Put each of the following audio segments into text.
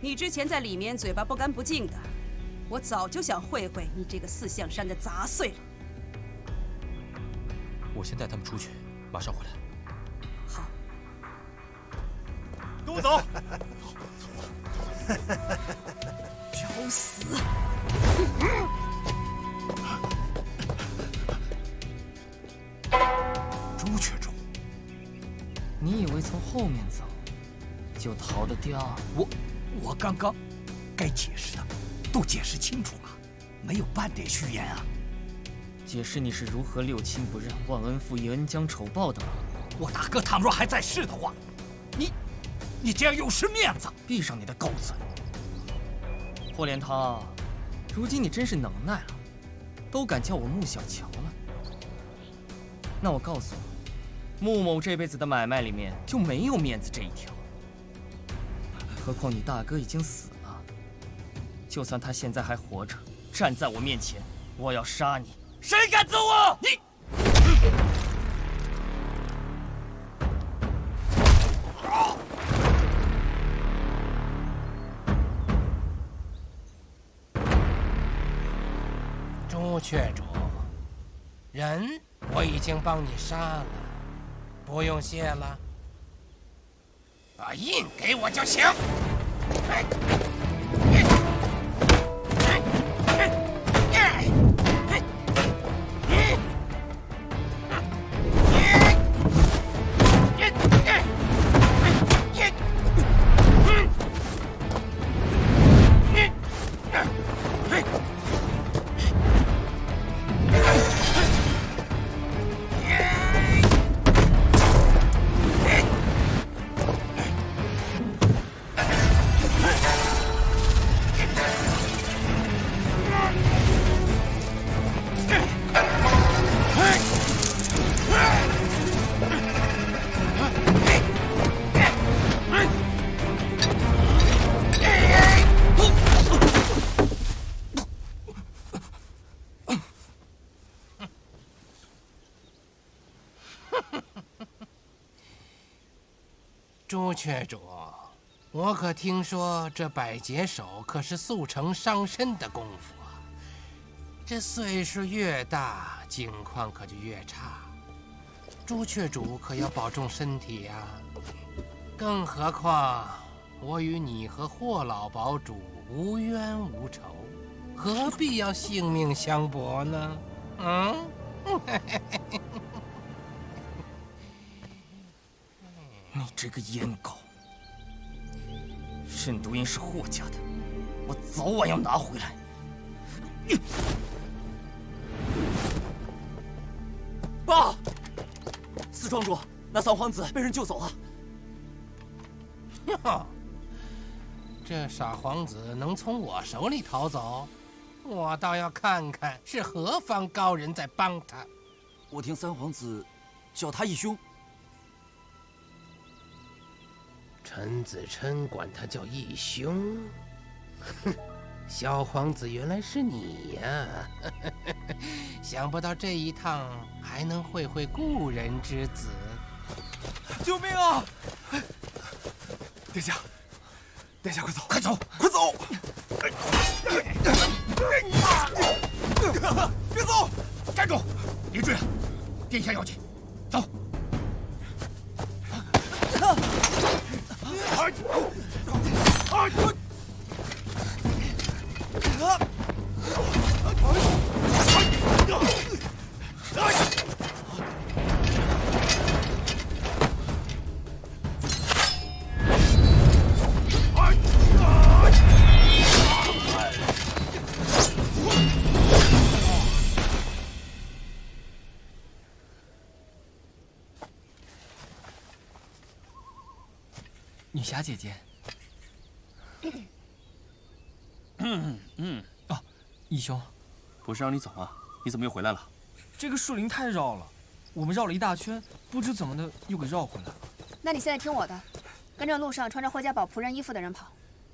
你之前在里面嘴巴不干不净的，我早就想会会你这个四象山的杂碎了。我先带他们出去，马上回来。好，跟我走。找死！朱雀种，你以为从后面走就逃得掉？我刚刚该解释的都解释清楚了，没有半点虚言啊。解释你是如何六亲不认、忘恩负义、恩将仇报的吗？我大哥倘若还在世的话，你这样有失面子。闭上你的狗嘴！霍连汤，如今你真是能耐了，都敢叫我穆小乔了。那我告诉你，穆某这辈子的买卖里面就没有面子这一条。何况你大哥已经死了，就算他现在还活着，站在我面前，我要杀你，谁敢揍我？你！朱雀主，人我已经帮你杀了，不用谢了。把印给我就行。朱雀主，我可听说这百劫手可是速成伤身的功夫啊！这岁数越大，境况可就越差。朱雀主可要保重身体呀！更何况我与你和霍老堡主无冤无仇，何必要性命相搏呢？嗯？你这个阉狗！慎独烟是霍家的，我早晚要拿回来。爸，四庄主，那三皇子被人救走了。哟，这傻皇子能从我手里逃走，我倒要看看是何方高人在帮他。我听三皇子叫他义兄。陈子琛管他叫义兄，哼，小皇子原来是你呀！想不到这一趟还能会会故人之子。救命啊！殿下，殿下，快走，快走，快走！别走！站住！别追了，殿下要紧，走。女侠姐姐。啊，义兄，不是让你走啊？你怎么又回来了？这个树林太绕了，我们绕了一大圈，不知怎么的又给绕回来了。那你现在听我的，跟着路上穿着霍家堡仆人衣服的人跑，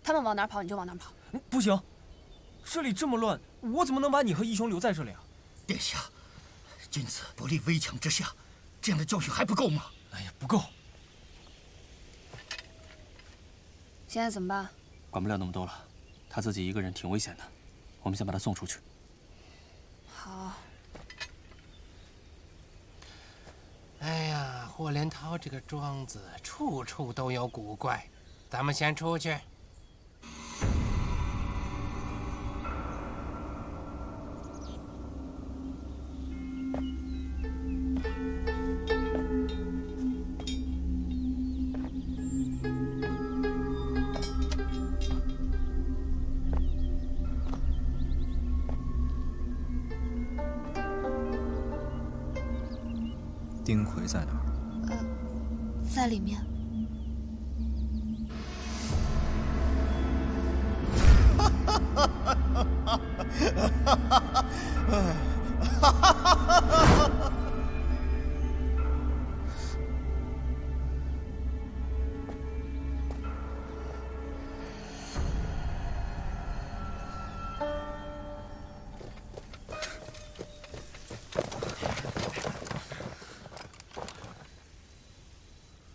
他们往哪跑你就往哪跑。不行，这里这么乱，我怎么能把你和义兄留在这里啊？殿下，君子不立危墙之下，这样的教训还不够吗？哎呀，不够。现在怎么办？管不了那么多了，他自己一个人挺危险的，我们先把他送出去。好。哎呀，霍连涛这个庄子处处都有古怪，咱们先出去。丁奎在哪儿？在里面。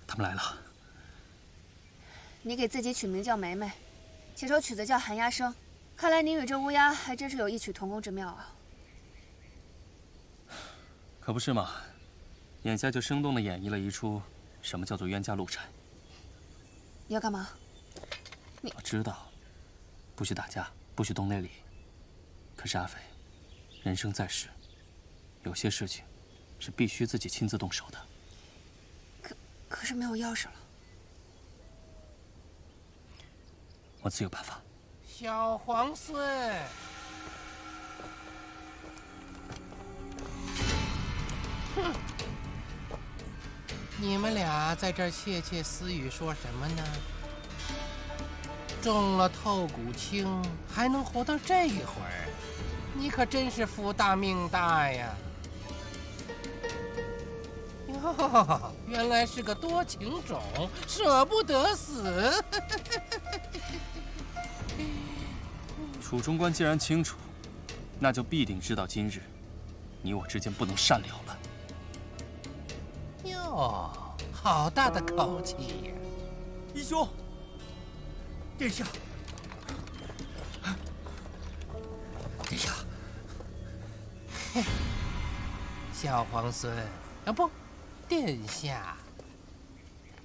他们来了。你给自己取名叫梅梅，这首曲子叫《寒鸦声》，看来你与这乌鸦还真是有异曲同工之妙啊。可不是嘛，眼下就生动地演绎了一出什么叫做冤家路窄。你要干嘛？我知道，不许打架，不许动内力。可是阿飞，人生在世，有些事情是必须自己亲自动手的。可是没有钥匙了。我自有办法。小皇孙，哼，你们俩在这儿窃窃私语说什么呢？中了透骨青还能活到这会儿，你可真是福大命大呀！哟，原来是个多情种，舍不得死。楚中官既然清楚，那就必定知道今日你我之间不能善了了。哟，好大的口气呀！义兄，殿下，殿下，嘿，小皇孙，啊不，殿下，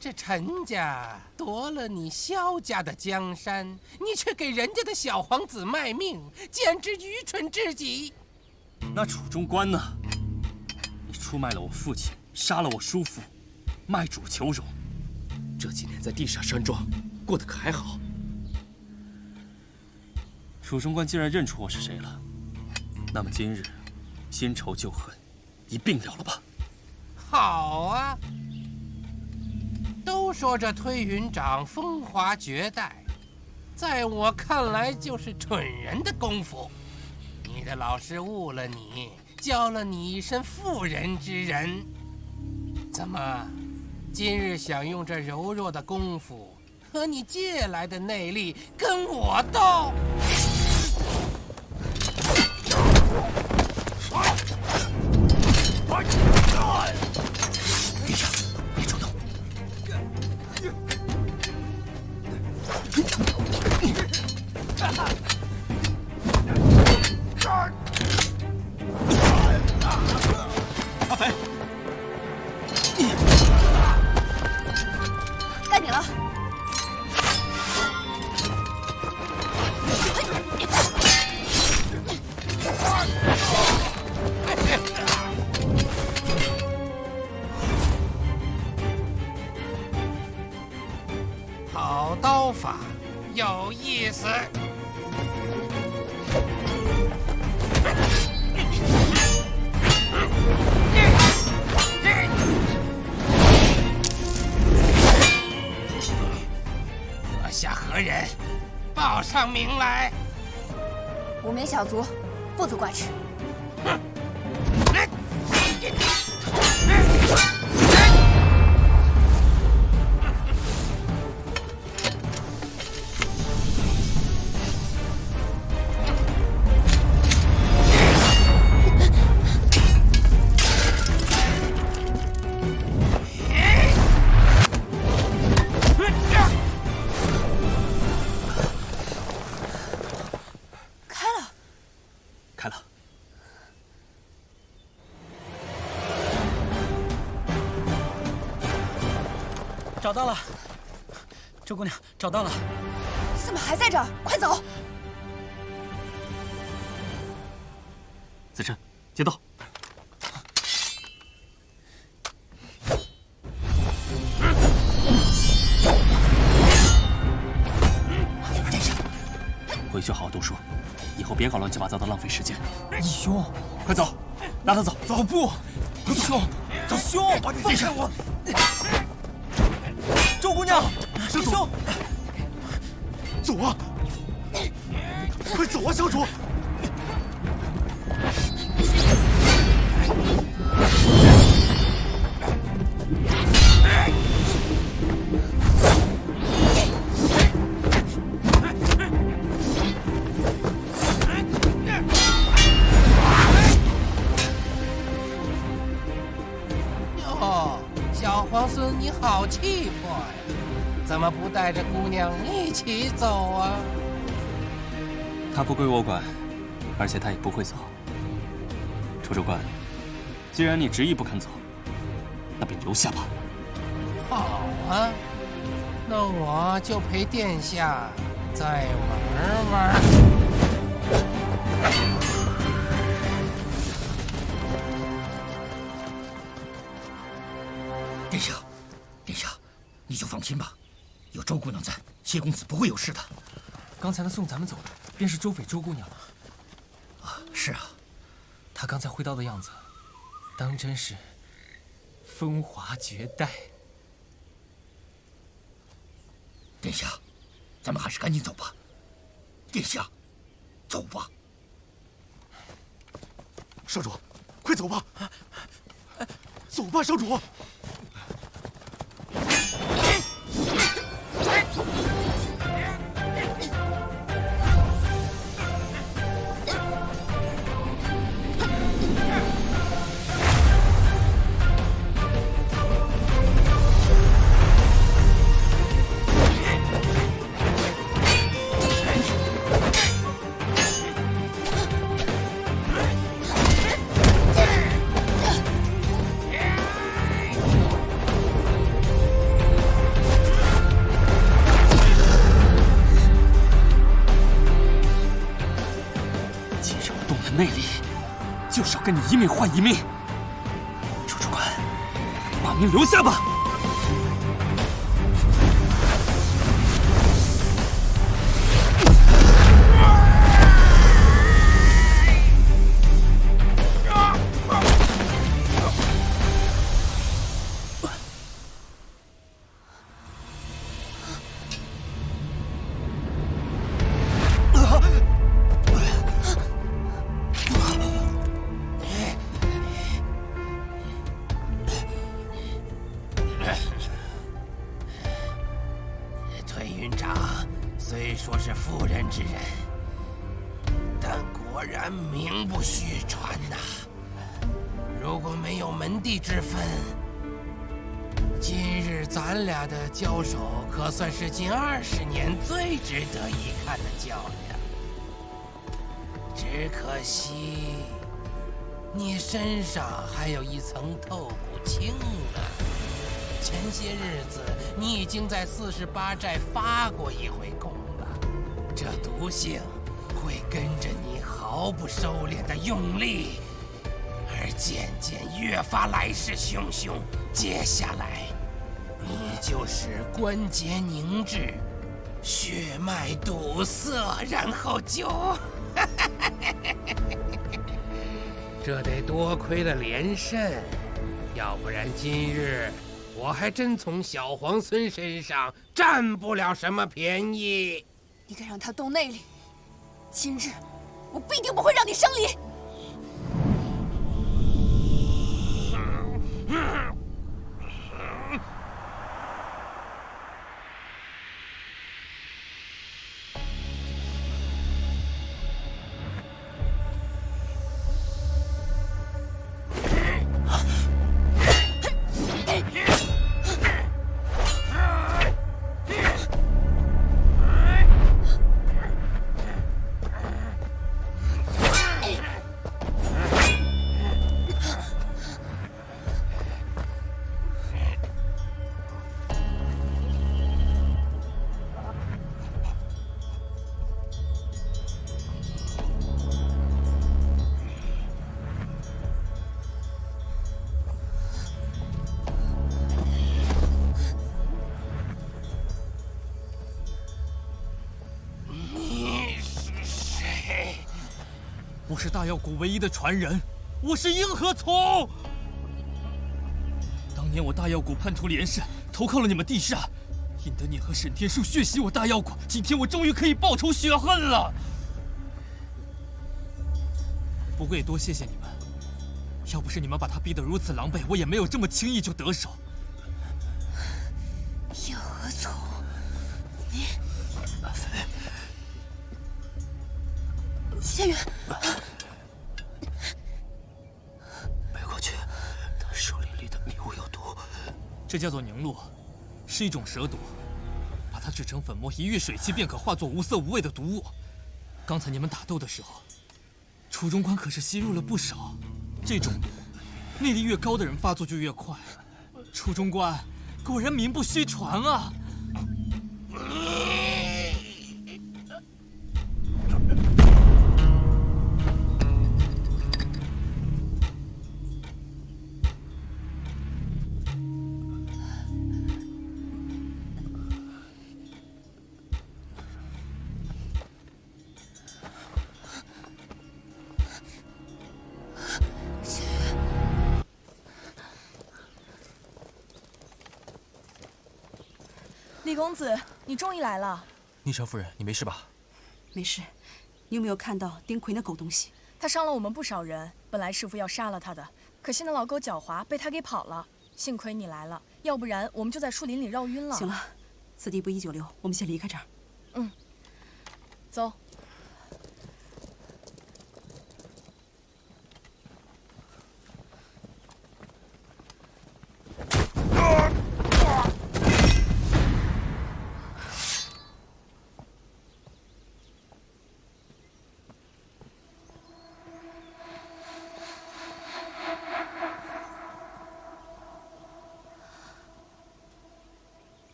这陈家夺了你萧家的江山，你却给人家的小皇子卖命，简直愚蠢至极。那楚中官呢？你出卖了我父亲，杀了我叔父，卖主求荣。这几年在地下山庄过得可还好？楚中官既然认出我是谁了，那么今日新仇旧恨一并了了吧？好啊！都说这推云掌风华绝代，在我看来就是蠢人的功夫。你的老师误了你，教了你一身妇人之仁。怎么，今日想用这柔弱的功夫和你借来的内力跟我斗？殿下，别冲动。阿飞，该你了。好刀法，有意思。阁下何人？报上名来。无名小卒，不足挂齿。找到了，周姑娘，找到了。你怎么还在这儿？快走！子琛，接刀。殿下，回去好好读书，以后别搞乱七八糟的，浪费时间。义兄，快走，拉他走。走不，义兄，义兄，放开我！周姑娘，师兄，走啊！快走啊，小主！哟，小皇孙，你好气魄呀！怎么不带着姑娘一起走啊？他不归我管，而且他也不会走。楚州官，既然你执意不肯走，那便留下吧。好啊，那我就陪殿下再玩玩。殿下，殿下，你就放心吧，有周姑娘在，谢公子不会有事的。刚才那送咱们走的，便是周妃周姑娘。啊，是啊，她刚才挥刀的样子，当真是风华绝代。殿下，咱们还是赶紧走吧。殿下，走吧。少主，快走吧！走吧，少主。内力，就是要跟你一命换一命。楚主管，把命留下吧。退云长虽说是妇人之仁，但果然名不虚传呐。如果没有门第之分，今日咱俩的交手可算是近20年最值得一看的较量。只可惜，你身上还有一层透骨青啊。前些日子，你已经在48寨发过一回功了，这毒性会跟着你毫不收敛的用力，而渐渐越发来势汹汹。接下来，你就是关节凝滞，血脉堵塞，然后就……这得多亏了连胜，要不然今日我还真从小皇孙身上占不了什么便宜。你敢让他动内力，今日我必定不会让你生离。我是大药谷唯一的传人，我是硬核从。当年我大药谷叛徒连氏，投靠了你们地煞，引得你和沈天树血洗我大药谷。今天我终于可以报仇雪恨了。不过也多谢谢你们，要不是你们把他逼得如此狼狈，我也没有这么轻易就得手。硬核从，你阿飞，仙缘，背过去，他树林里的迷雾有毒。这叫做凝露，是一种蛇毒，把它制成粉末，一遇水汽便可化作无色无味的毒物。刚才你们打斗的时候，楚中官可是吸入了不少。这种毒，内力越高的人发作就越快。楚中官果然名不虚传啊！李公子，你终于来了。逆城夫人，你没事吧？没事。你有没有看到丁奎那狗东西？他伤了我们不少人，本来师傅要杀了他的，可惜那老狗狡猾，被他给跑了。幸亏你来了，要不然我们就在树林里绕晕了。行了，此地不宜久留，我们先离开这儿。嗯，走。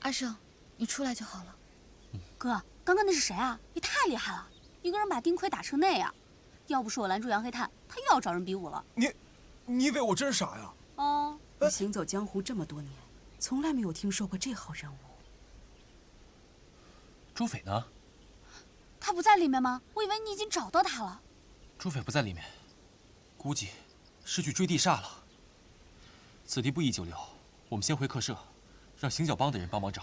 阿胜，你出来就好了。哥，刚刚那是谁啊？也太厉害了，一个人把丁奎打成那样。要不是我拦住杨黑炭，他又要找人比武了。你以为我真傻呀？哦，我行走江湖这么多年，从来没有听说过这号人物。朱斐呢？他不在里面吗？我以为你已经找到他了。朱斐不在里面，估计是去追地煞了。此地不宜久留，我们先回客舍，让行脚帮的人帮忙找。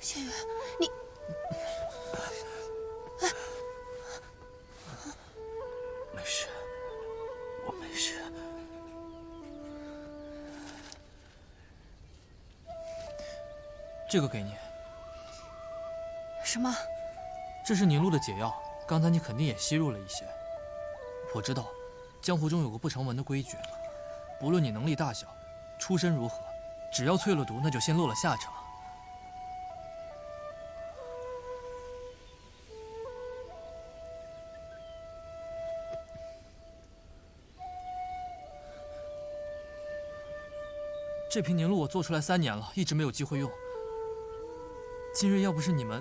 谢月，你，没事，我没事。这个给你。什么？这是凝露的解药，刚才你肯定也吸入了一些。我知道，江湖中有个不成文的规矩，不论你能力大小，出身如何，只要淬了毒，那就先落了下场。这瓶凝露我做出来3年了，一直没有机会用。今日要不是你们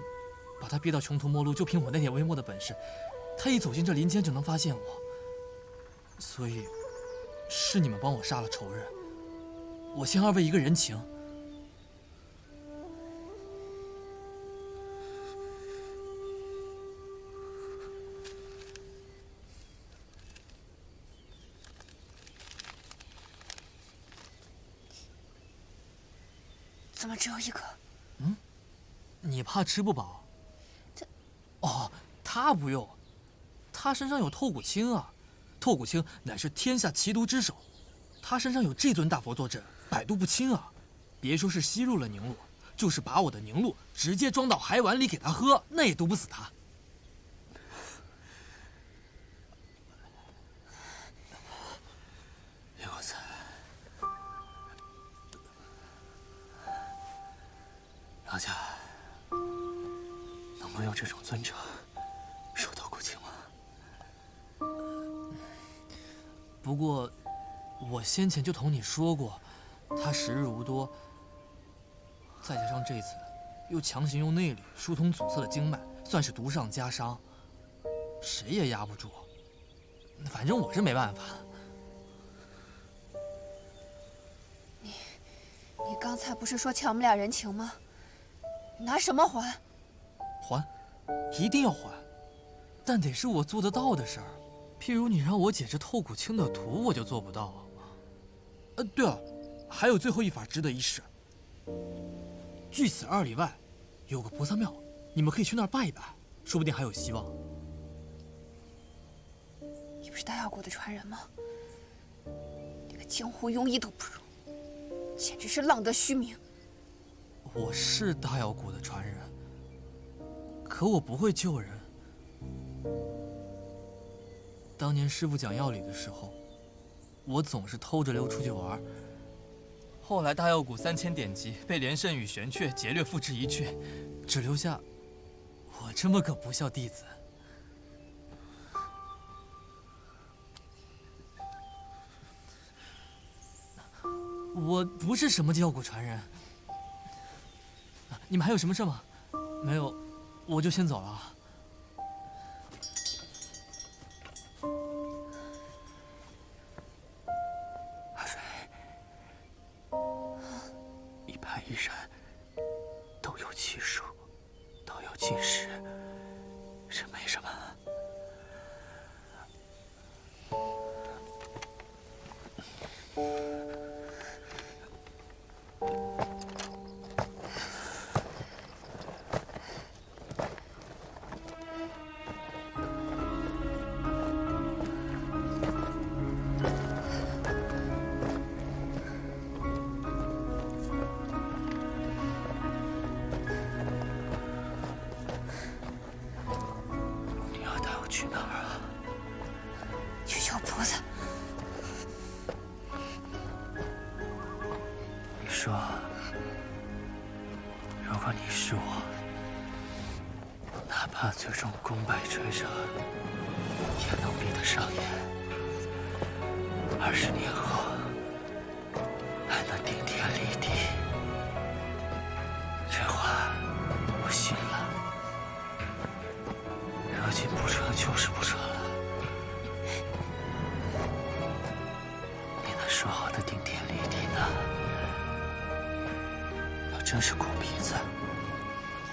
把他逼到穷途末路，就凭我那点微末的本事，他一走进这林间就能发现我。所以，是你们帮我杀了仇人，我欠2位一个人情。怎么只有一个？你怕吃不饱？哦，他不用，他身上有透骨青啊。透骨青乃是天下奇毒之首，他身上有这尊大佛坐镇，百毒不侵啊。别说是吸入了凝露，就是把我的凝露直接装到海碗里给他喝，那也毒不死他。叶公子，老家能不能用这种尊者收透骨青吗？不过，我先前就同你说过，他时日无多，再加上这次又强行用内力疏通阻塞的经脉，算是毒上加伤，谁也压不住。反正我是没办法。你刚才不是说欠我们俩人情吗？你拿什么还？还，一定要还，但得是我做得到的事儿。譬如你让我解这透骨清的毒，我就做不到。对了，还有最后一法值得一试。距此2里外，有个菩萨庙，你们可以去那儿拜一拜，说不定还有希望。你不是大药国的传人吗？连个江湖庸医都不如，简直是浪得虚名。我是大药谷的传人，可我不会救人。当年师傅讲药理的时候，我总是偷着溜出去玩。后来大药谷3000典籍被连胜与玄雀劫掠复制一去，只留下我这么个不孝弟子。我不是什么药谷传人。你们还有什么事吗？没有，我就先走了。阿飞，一派一人，都有其数，都有其时，是没什么。去哪儿啊？去求菩萨。你说，如果你是我，哪怕最终功败垂成，也能比得上你。20年后，还能顶天立地。这话我信了。如今不成就是不成了。你那说好的顶天立地呢？要真是哭鼻子，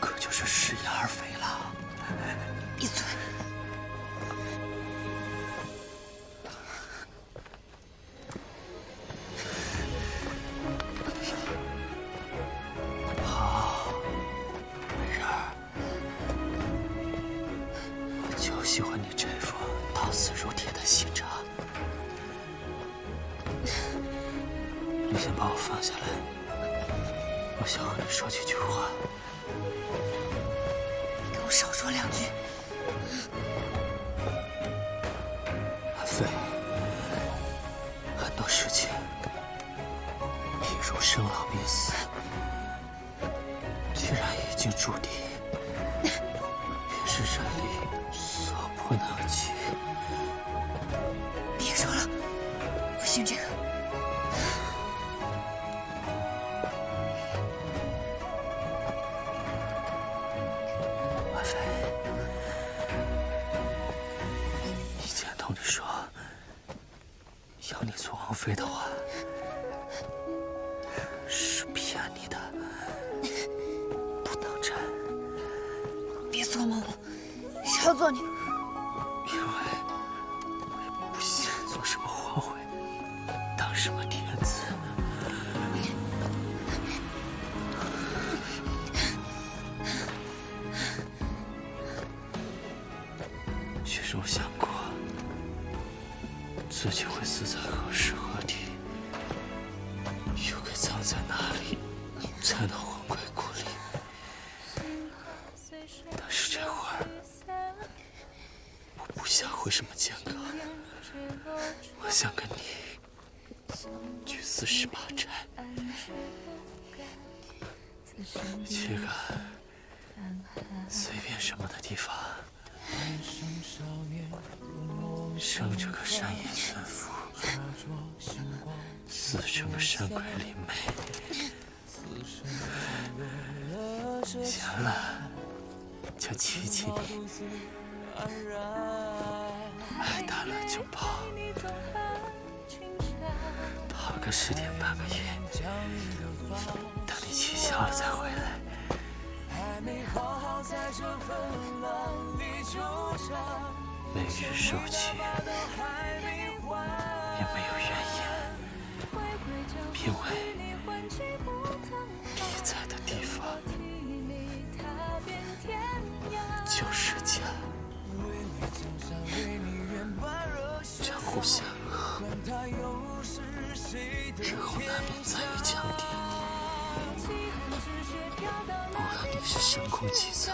可就是食言而肥了。闭嘴！好，美人儿。就喜欢你这副刀死如铁的心肠。你先把我放下来，我想和你说几句话。你给我少说2句。阿飞，很多事情，譬如生老病死，既然已经注定，便是人力所不能及。别说了，不信这个。阿飞，以前同你说，要你做王妃的话，是骗你的，不当真。别做梦了，谁要做你？因为我也不想做什么皇后，当什么天子。其实我想过，自己会死在何时何地，又该葬在哪里，才能魂归故里。但是这会儿，我不想回什么剑阁，我想跟你去48寨，去个随便什么的地方，生着个山野全福，死着个山鬼灵魅，闲了就骑骑你，爱大了就跑，跑个10天半个月，等你气消了再回来。每日受气，也没有怨言，因为你在的地方就是家。这互相恶，日后难免在于强敌。不论你是神功几载，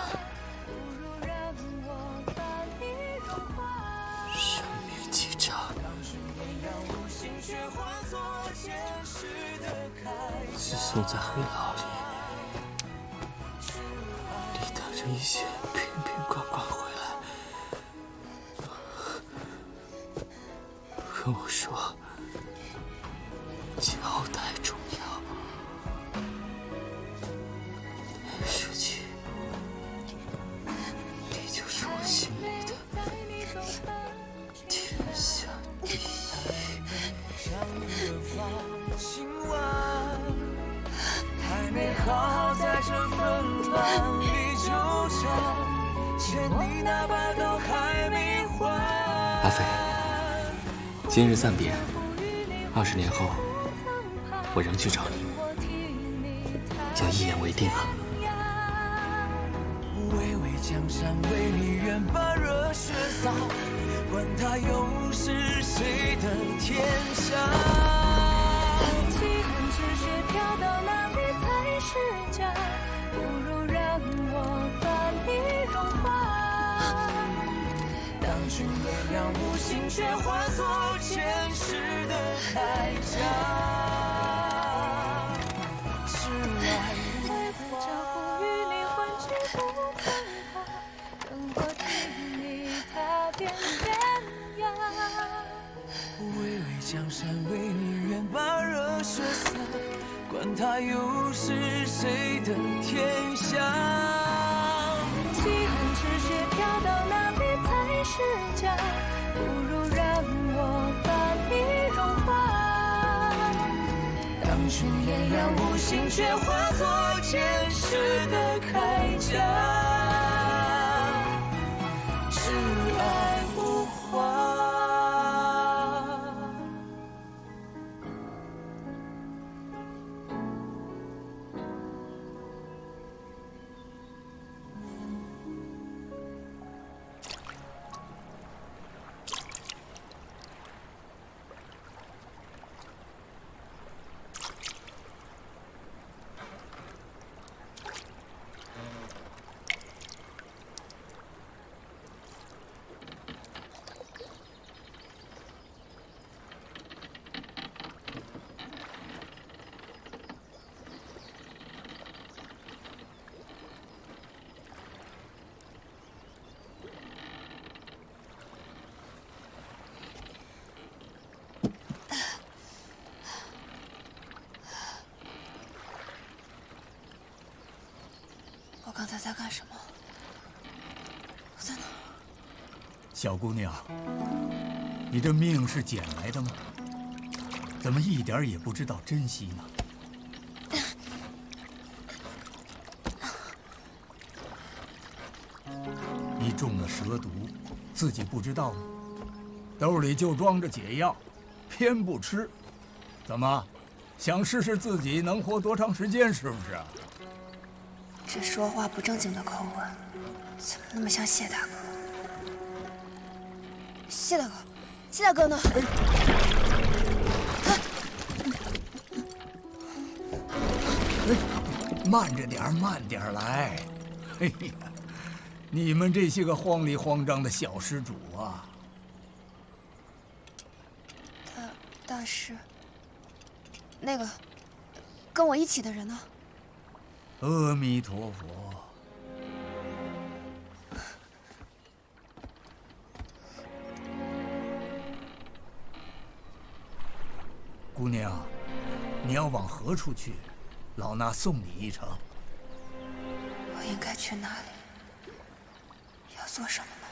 生命几长，自送在黑牢里，你带着一些瓶瓶罐罐回来，跟我说交代重要。失去，你就是我心里的天下第一。太美好，在这纷乱里纠缠，牵你哪怕都还没还。阿飞，今日暂别，20年后，我仍去找你，要一言为定啊！巍巍江山为你愿把热血洒，管他又是谁的天下。气恨之血飘到哪里才是家？不如让我把你融化。当君为了无心，却化作前世的铠甲。是爱无话，与你换取不曾怕，等我替你踏遍天涯。巍巍江山为你愿把热血洒，管他又是谁的天下。气恨之血飘到哪里才是家？不如让我把你融化。当君炎阳无心，却化作前世的铠甲。挚爱无话。我刚才在干什么？我在哪儿？小姑娘，你这命是捡来的吗？怎么一点也不知道珍惜呢？你中了蛇毒，自己不知道吗？兜里就装着解药，偏不吃，怎么，想试试自己能活多长时间是不是？这说话不正经的口吻，怎么那么像谢大哥？谢大哥，谢大哥呢？慢着点，慢点来。哎呀，你们这些个慌里慌张的小施主啊！大师，那个跟我一起的人呢？阿弥陀佛。姑娘，你要往何处去？老衲送你一程。我应该去哪里？要做什么呢？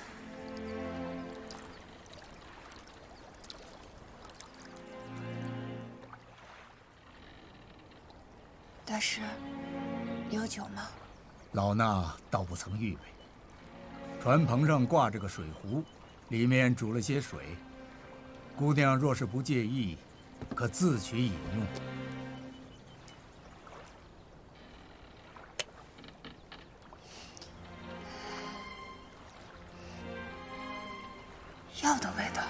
大师，你有酒吗？老衲倒不曾预备。船棚上挂着个水壶，里面煮了些水。姑娘若是不介意，可自取饮用。药的味道。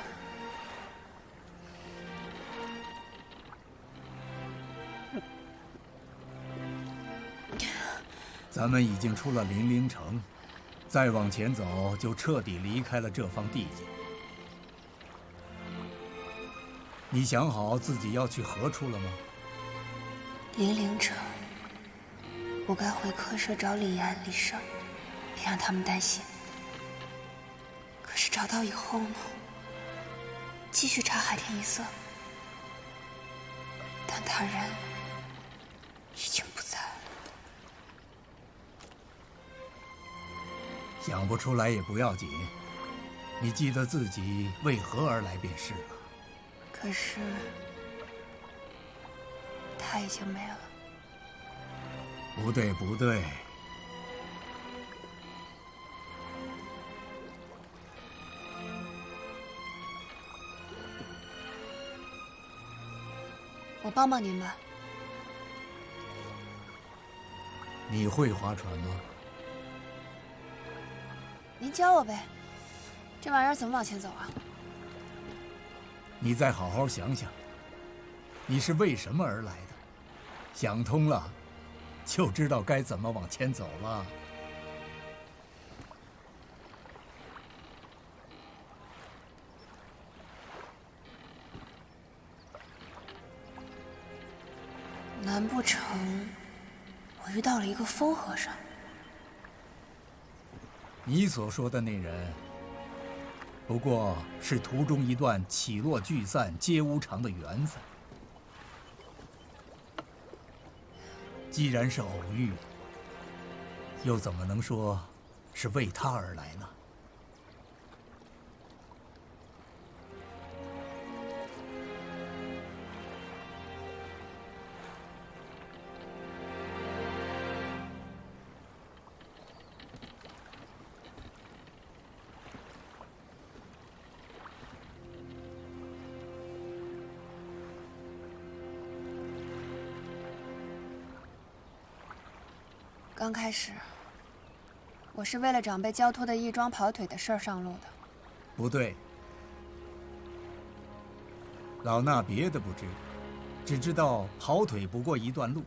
咱们已经出了零陵城，再往前走就彻底离开了这方地界。你想好自己要去何处了吗？零陵城，我该回客舍找李安、李胜，别让他们担心。可是找到以后呢？继续查海天一色，但他人已经不在了。想不出来也不要紧，你记得自己为何而来便是了。可是他已经没了。不对，不对。我帮帮您吧。你会划船吗？您教我呗。这玩意儿怎么往前走啊？你再好好想想，你是为什么而来的？想通了，就知道该怎么往前走了。难不成我遇到了一个疯和尚？你所说的那人，不过是途中一段起落聚散皆无常的缘分。既然是偶遇，又怎么能说是为他而来呢？刚开始，我是为了长辈交托的义庄跑腿的事儿上路的。不对，老衲别的不知，只知道跑腿不过一段路，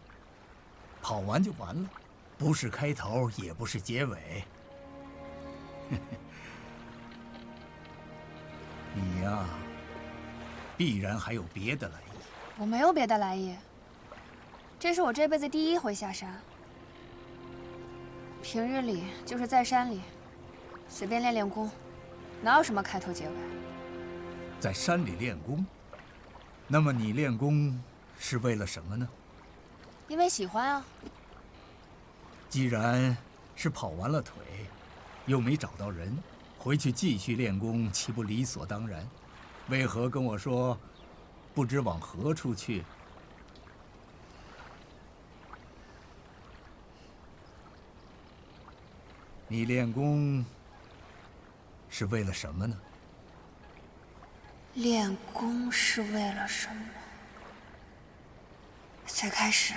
跑完就完了，不是开头，也不是结尾。你呀，必然还有别的来意。我没有别的来意，这是我这辈子第一回下山。平日里就是在山里随便练练功，哪有什么开头结尾？在山里练功？那么你练功是为了什么呢？因为喜欢啊。既然是跑完了腿，又没找到人，回去继续练功，岂不理所当然？为何跟我说不知往何处去？你练功是为了什么呢？练功是为了什么？最开始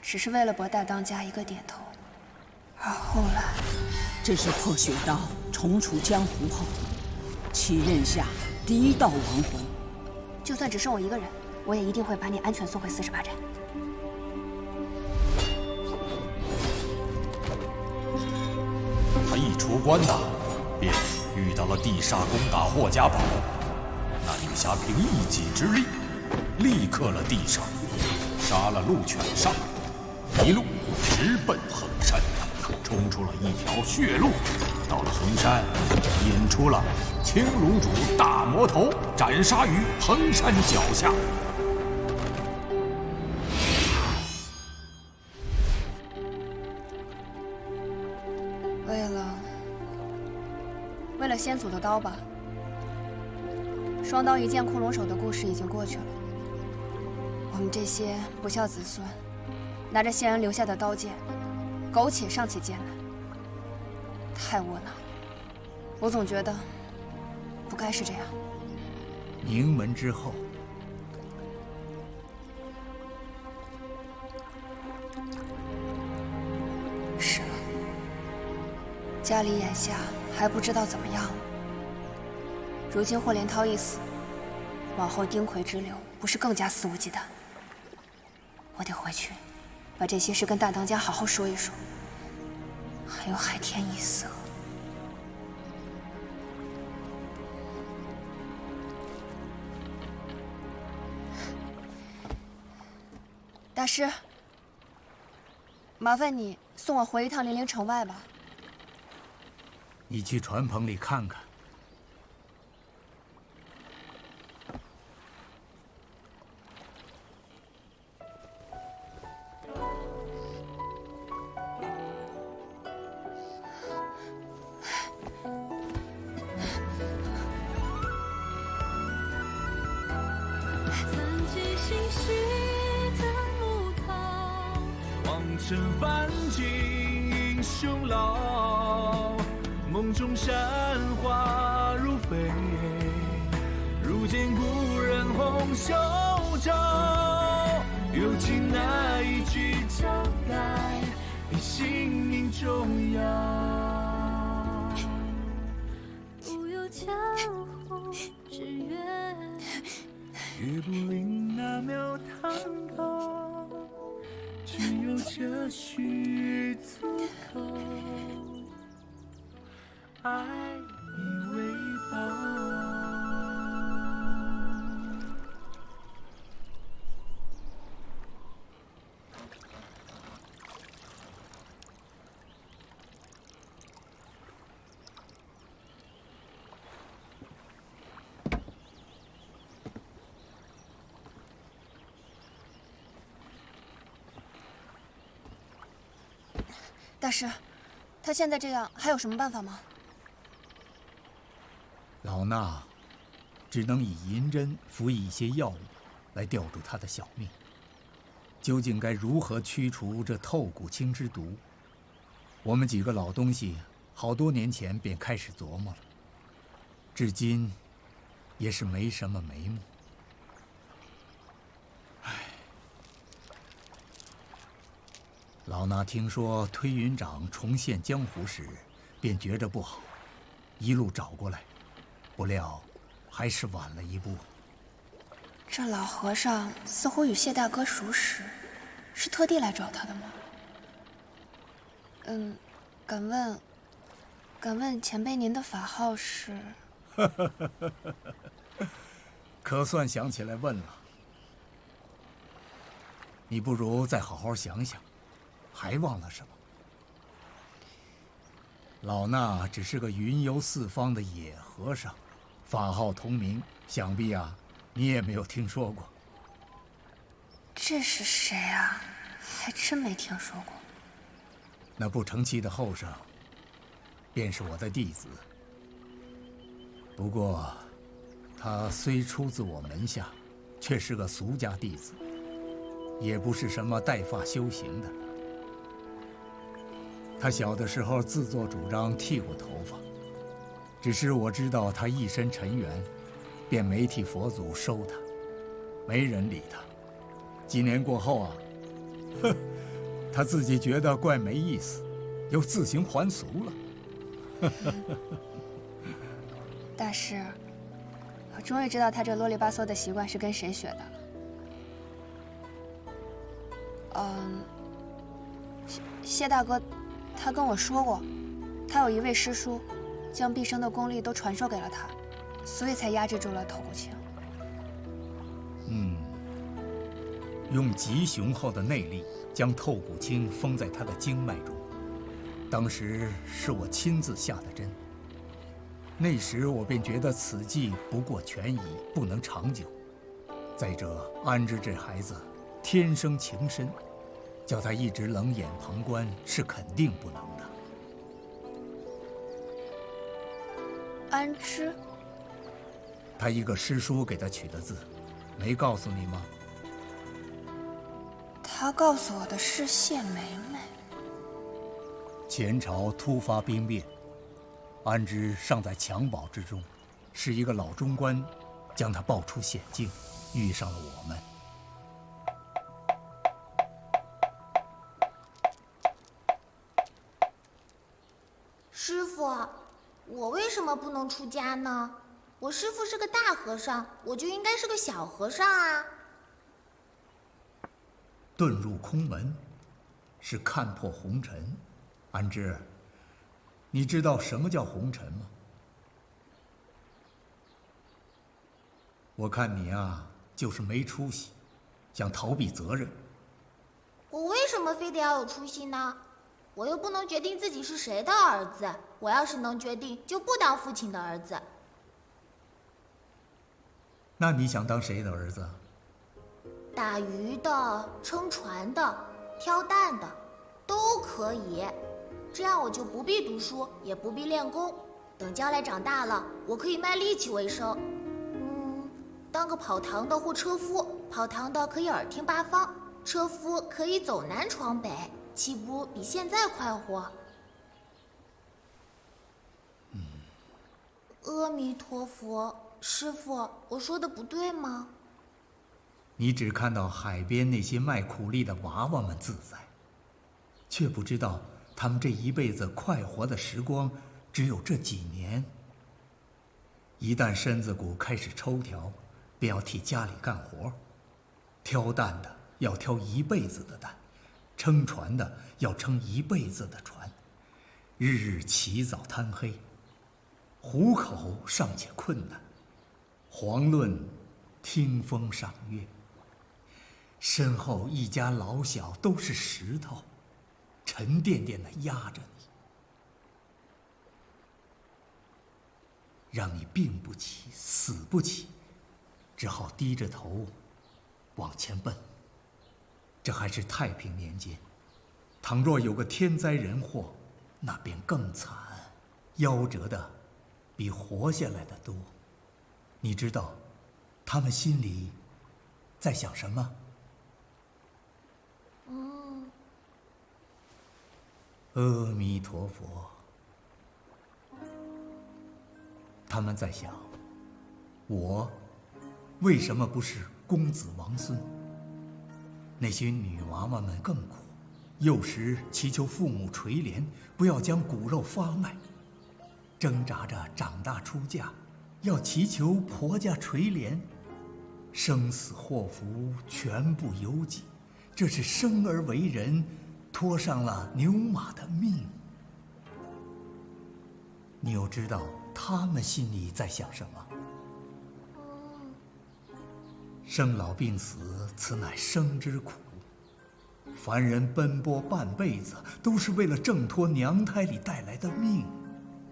只是为了博大当家一个点头，而后来，这是破雪刀重出江湖后，其任下第一道亡魂。就算只剩我一个人，我也一定会把你安全送回48寨。他一出关呐，便遇到了地煞攻打霍家堡。那女侠凭一己之力，力克了地煞，杀了鹿犬煞，一路直奔衡山，冲出了一条血路。到了衡山，引出了青龙主大魔头，斩杀于衡山脚下。先祖的刀吧。双刀一剑控龙手的故事已经过去了，我们这些不孝子孙，拿着先人留下的刀剑，苟且尚且艰难，太窝囊。我总觉得不该是这样。名门之后，是了，家里眼下还不知道怎么样了。如今霍连涛一死，往后丁魁之流不是更加肆无忌惮？我得回去，把这些事跟大当家好好说一说。还有海天一色。大师，麻烦你送我回一趟零陵城外吧。你去船棚里看看。尘凡景英雄老，梦中山花如飞，如见故人红袖照。有情那一句交代，比性命重要。不有江湖之约，也不领那庙堂高。只有这虚足够，爱你为报。大师，他现在这样还有什么办法吗？老衲只能以银针服以一些药物，来吊住他的小命。究竟该如何驱除这透骨青之毒？我们几个老东西好多年前便开始琢磨了，至今也是没什么眉目。老衲听说推云长重现江湖时，便觉着不好，一路找过来，不料还是晚了一步。这老和尚似乎与谢大哥熟识，是特地来找他的吗？敢问前辈您的法号是？可算想起来问了。你不如再好好想想。还忘了什么？老衲只是个云游四方的野和尚，法号同名，想必你也没有听说过。这是谁啊？还真没听说过。那不成器的后生，便是我的弟子。不过，他虽出自我门下，却是个俗家弟子，也不是什么带发修行的。他小的时候自作主张剃过头发，只是我知道他一身尘缘，便没替佛祖收他，没人理他。几年过后他自己觉得怪没意思，又自行还俗了。大师，我终于知道他这啰里吧嗦的习惯是跟谁学的了。谢大哥。他跟我说过，他有一位师叔，将毕生的功力都传授给了他，所以才压制住了透骨青。用极雄厚的内力将透骨青封在他的经脉中。当时是我亲自下的针。那时我便觉得此计不过权宜，不能长久。再者，安之这孩子天生情深。叫他一直冷眼旁观是肯定不能的。安安之。他一个师叔给他取的字，没告诉你吗？他告诉我的是谢梅梅。前朝突发兵变，安之尚在襁褓之中，是一个老中官将他抱出险境，遇上了我们。师傅，我为什么不能出家呢？我师父是个大和尚，我就应该是个小和尚啊。遁入空门，是看破红尘。安之，你知道什么叫红尘吗？我看你啊，就是没出息，想逃避责任。我为什么非得要有出息呢？我又不能决定自己是谁的儿子。我要是能决定，就不当父亲的儿子。那你想当谁的儿子？打鱼的、撑船的、挑担的，都可以。这样我就不必读书，也不必练功。等将来长大了，我可以卖力气为生。当个跑堂的或车夫，跑堂的可以耳听八方，车夫可以走南闯北，岂不比现在快活？阿弥陀佛，师父，我说的不对吗？你只看到海边那些卖苦力的娃娃们自在，却不知道他们这一辈子快活的时光只有这几年。一旦身子骨开始抽条，便要替家里干活，挑担的要挑一辈子的担，撑船的要撑一辈子的船，日日起早贪黑，糊口尚且困难，遑论听风赏月。身后一家老小都是石头，沉甸甸地压着你，让你病不起，死不起，只好低着头往前奔。这还是太平年间，倘若有个天灾人祸，那便更惨，夭折的比活下来的多。你知道他们心里在想什么？阿弥陀佛。他们在想，我为什么不是公子王孙？那些女娃娃们更苦，幼时祈求父母垂怜，不要将骨肉发卖，挣扎着长大出嫁，要祈求婆家垂怜，生死祸福全部由己，这是生而为人，拖上了牛马的命。你又知道他们心里在想什么？生老病死，此乃生之苦。凡人奔波半辈子，都是为了挣脱娘胎里带来的命。